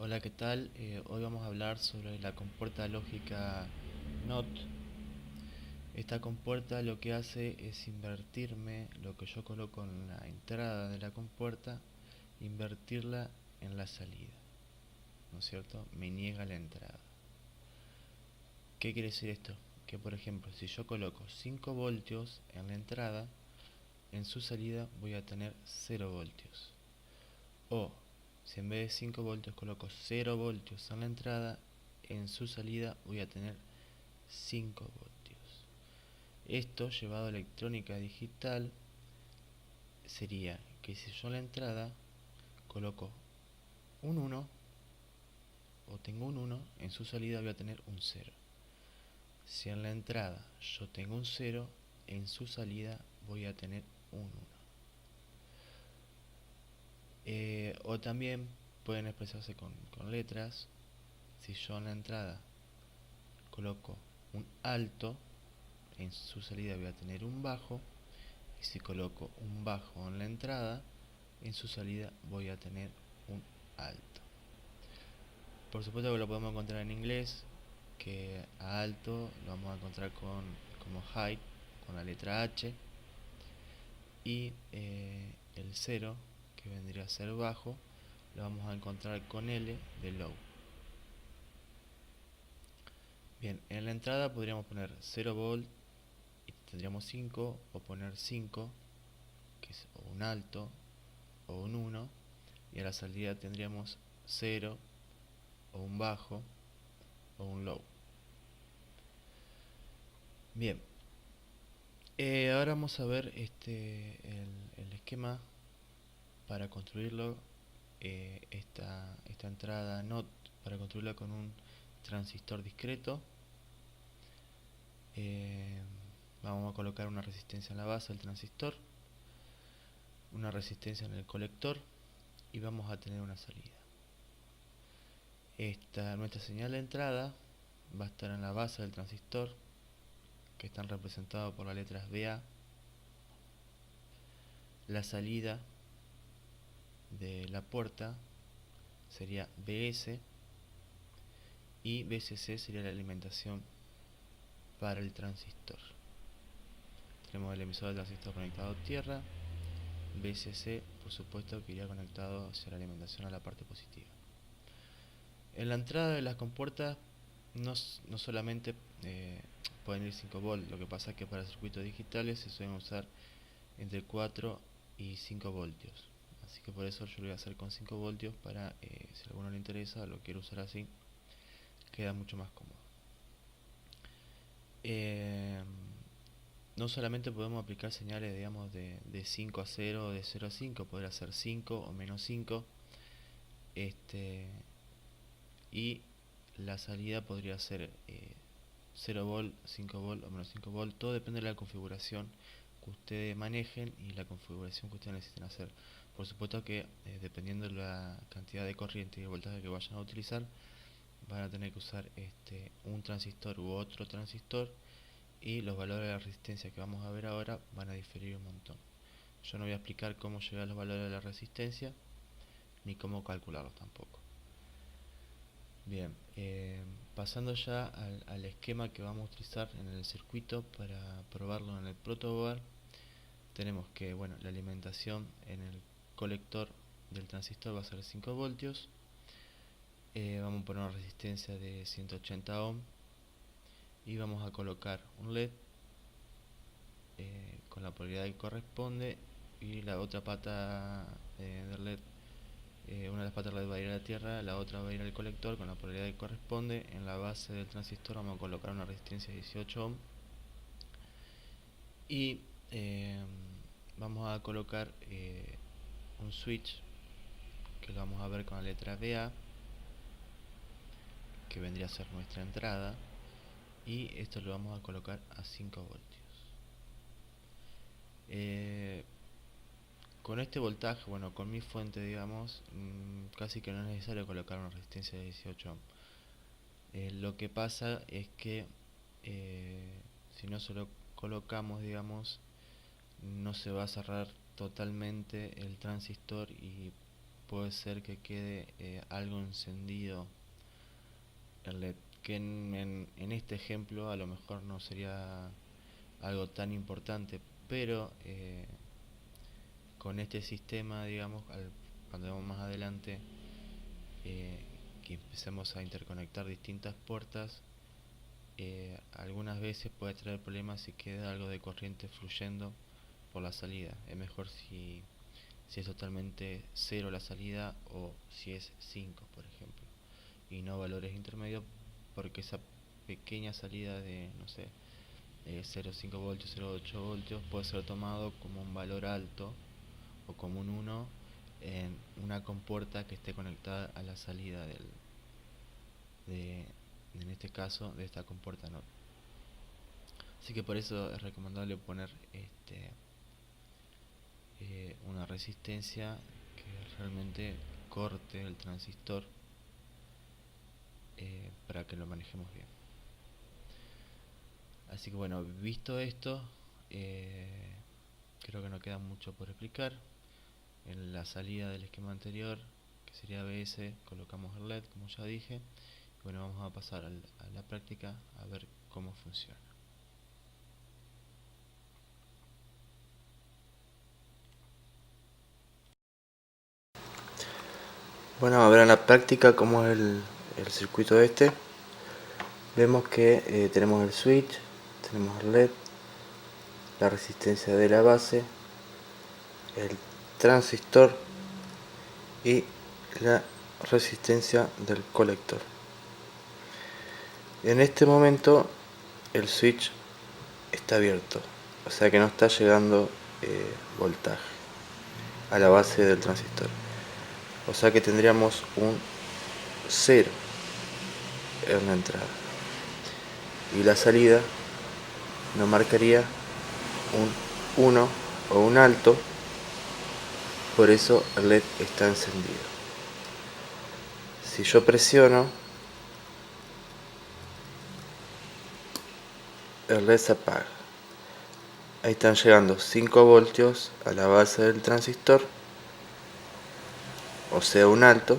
Hola, ¿qué tal? Hoy vamos a hablar sobre la compuerta lógica NOT. Esta compuerta lo que hace es invertirme lo que yo coloco en la entrada de la compuerta, invertirla en la salida, ¿no es cierto? Me niega la entrada. ¿Qué quiere decir esto? Que por ejemplo, si yo coloco 5 voltios en la entrada, en su salida voy a tener 0 voltios. O si en vez de 5 voltios coloco 0 voltios en la entrada, en su salida voy a tener 5 voltios. Esto llevado a electrónica digital sería que si yo en la entrada coloco un 1 o tengo un 1, en su salida voy a tener un 0. Si en la entrada yo tengo un 0, en su salida voy a tener un 1. O también pueden expresarse con letras. Si yo en la entrada coloco un alto, en su salida voy a tener un bajo. Y si coloco un bajo en la entrada, en su salida voy a tener un alto. Por supuesto que lo podemos encontrar en inglés, que a alto lo vamos a encontrar como high, con la letra H. Y el 0, que vendría a ser bajo, lo vamos a encontrar con L de low. Bien, en la entrada podríamos poner 0 volt y tendríamos 5, o poner 5, que es o un alto o un 1, y a la salida tendríamos 0 o un bajo o un low. Bien, ahora vamos a ver el esquema para construirlo, esta entrada NOT, para construirla con un transistor discreto. Eh, Vamos a colocar una resistencia en la base del transistor, una resistencia en el colector y vamos a tener una salida. Nuestra señal de entrada va a estar en la base del transistor, que están representados por las letras BA. La salida de la puerta sería BS y BCC sería la alimentación para el transistor. Tenemos el emisor del transistor conectado a tierra, BCC por supuesto que iría conectado hacia la alimentación a la parte positiva. En la entrada de las compuertas no solamente pueden ir 5 volts, lo que pasa es que para circuitos digitales se suelen usar entre 4 y 5 voltios. Así que por eso yo lo voy a hacer con 5 voltios para, si a alguno le interesa o lo quiere usar así, queda mucho más cómodo. No solamente podemos aplicar señales, digamos, de 5 a 0 o de 0 a 5, podrá ser 5 o menos 5. Y la salida podría ser 0 volt, 5 volt o menos 5 volt. Todo depende de la configuración que ustedes manejen y la configuración que ustedes necesiten hacer. Por supuesto que dependiendo de la cantidad de corriente y de voltaje que vayan a utilizar, van a tener que usar un transistor u otro transistor, y los valores de la resistencia que vamos a ver ahora van a diferir un montón. Yo no voy a explicar cómo llegar a los valores de la resistencia ni cómo calcularlos tampoco. Bien, pasando ya al esquema que vamos a utilizar en el circuito para probarlo en el protoboard. Tenemos que, bueno, la alimentación en el colector del transistor va a ser 5 voltios. Vamos a poner una resistencia de 180 ohm y vamos a colocar un LED con la polaridad que corresponde, y la otra pata del LED, una de las patas del LED va a ir a la tierra, la otra va a ir al colector con la polaridad que corresponde. En la base del transistor vamos a colocar una resistencia de 18 ohm y vamos a colocar un switch que lo vamos a ver con la letra BA, que vendría a ser nuestra entrada, y esto lo vamos a colocar a 5 voltios. Con este voltaje, bueno, con mi fuente, digamos, casi que no es necesario colocar una resistencia de 18 ohm. Lo que pasa es que si no se lo colocamos, digamos, no se va a cerrar totalmente el transistor y puede ser que quede algo encendido el LED, que en este ejemplo a lo mejor no sería algo tan importante, pero con este sistema, digamos, cuando vamos más adelante, que empecemos a interconectar distintas puertas, algunas veces puede traer problemas si queda algo de corriente fluyendo por la salida. Es mejor si es totalmente cero la salida o si es 5, por ejemplo, y no valores intermedios, porque esa pequeña salida de, no sé, 0,5 voltios, 0,8 voltios puede ser tomado como un valor alto o como un 1 en una compuerta que esté conectada a la salida de, en este caso, de esta compuerta NOT. Así que por eso es recomendable poner una resistencia que realmente corte el transistor, para que lo manejemos bien. Así que bueno, visto esto, creo que no queda mucho por explicar. En la salida del esquema anterior, que sería ABS, colocamos el LED, como ya dije. Y bueno, vamos a pasar a la práctica a ver cómo funciona. Bueno, a ver en la práctica cómo es el circuito este. Vemos que tenemos el switch, tenemos el LED, la resistencia de la base, el transistor y la resistencia del colector. En este momento el switch está abierto, o sea que no está llegando voltaje a la base del transistor, o sea que tendríamos un 0 en la entrada, y la salida nos marcaría un 1 o un alto, por eso el LED está encendido. Si yo presiono, el LED se apaga. Ahí están llegando 5 voltios a la base del transistor, o sea un alto,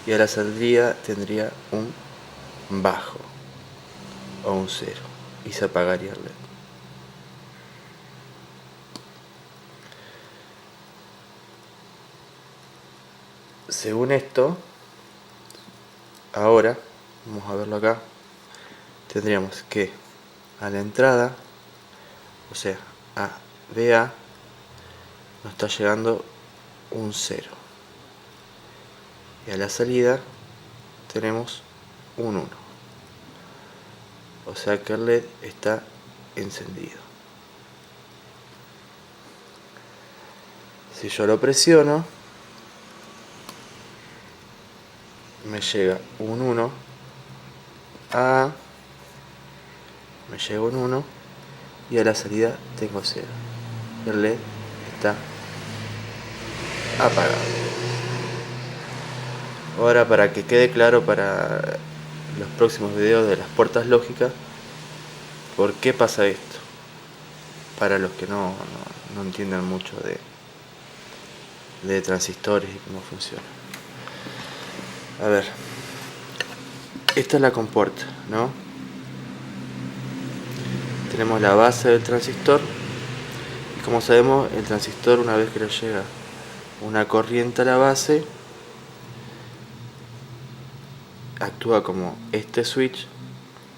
y a la salida tendría un bajo o un 0 y se apagaría el LED. Según esto, ahora vamos a verlo acá, tendríamos que a la entrada, o sea a BA, nos está llegando un 0, y a la salida tenemos un 1, o sea que el LED está encendido. Si yo lo presiono, me llega un 1, me llega un 1, y a la salida tengo 0. El LED está apagado. Ahora, para que quede claro para los próximos videos de las puertas lógicas, ¿por qué pasa esto? Para los que no entiendan mucho de transistores y cómo funciona. A ver, esta es la compuerta, ¿no? Tenemos la base del transistor, y como sabemos, el transistor, una vez que le llega una corriente a la base, actúa como este switch,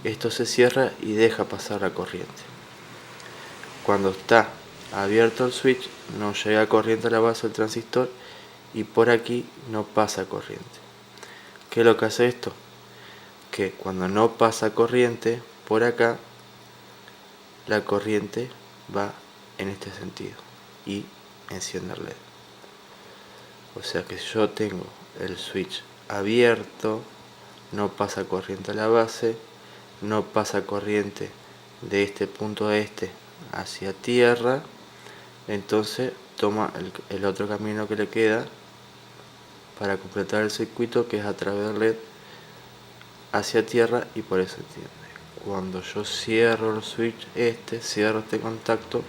esto se cierra y deja pasar la corriente. Cuando está abierto el switch, no llega corriente a la base del transistor y por aquí no pasa corriente. ¿Qué es lo que hace esto? Que cuando no pasa corriente por acá, la corriente va en este sentido y enciende el LED. O sea que si yo tengo el switch abierto, no pasa corriente a la base, no pasa corriente de este punto a este hacia tierra, entonces toma el otro camino que le queda para completar el circuito, que es a través del LED hacia tierra, y por eso entiende. Cuando yo cierro el switch, cierro este contacto,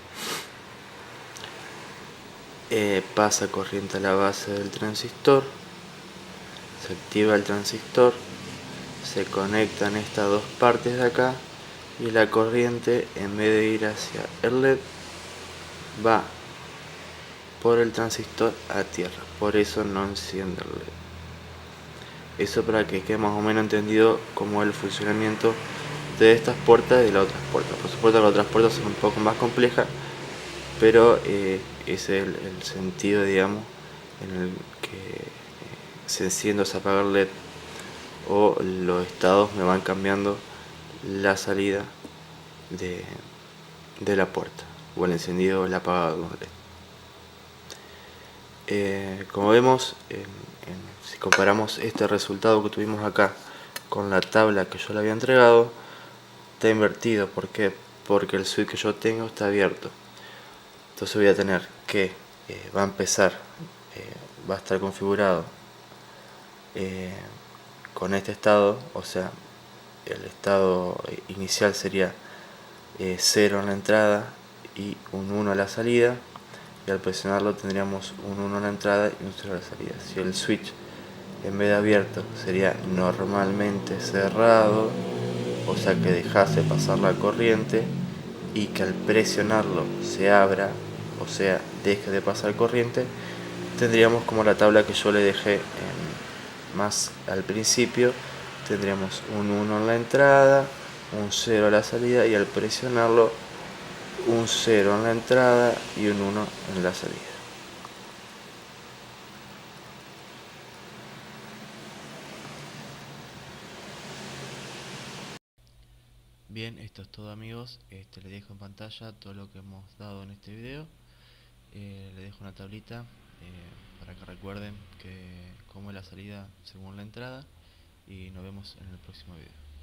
pasa corriente a la base del transistor, se activa el transistor, se conectan estas dos partes de acá y la corriente, en vez de ir hacia el LED, va por el transistor a tierra, por eso no enciende el LED. Eso para que quede más o menos entendido cómo es el funcionamiento de estas puertas y de las otras puertas. Por supuesto las otras puertas son un poco más complejas, pero ese es el sentido, digamos, en el que se enciende o se apaga el LED, o los estados me van cambiando la salida de la puerta, o el encendido o el apagado de un LED. Como vemos, si comparamos este resultado que tuvimos acá con la tabla que yo le había entregado, está invertido. ¿Por qué? Porque el switch que yo tengo está abierto. Entonces voy a tener que, va a empezar, va a estar configurado con este estado, o sea, el estado inicial sería 0 en la entrada y un 1 a la salida, y al presionarlo tendríamos un 1 en la entrada y un 0 a la salida. Si el switch en vez de abierto sería normalmente cerrado, o sea que dejase pasar la corriente, y que al presionarlo se abra, o sea deje de pasar corriente, tendríamos como la tabla que yo le dejé más al principio. Tendríamos un 1 en la entrada, un 0 a la salida, y al presionarlo un 0 en la entrada y un 1 en la salida. Bien, esto es todo, amigos. Les dejo en pantalla todo lo que hemos dado en este video. Les dejo una tablita para que recuerden cómo es la salida según la entrada, y nos vemos en el próximo video.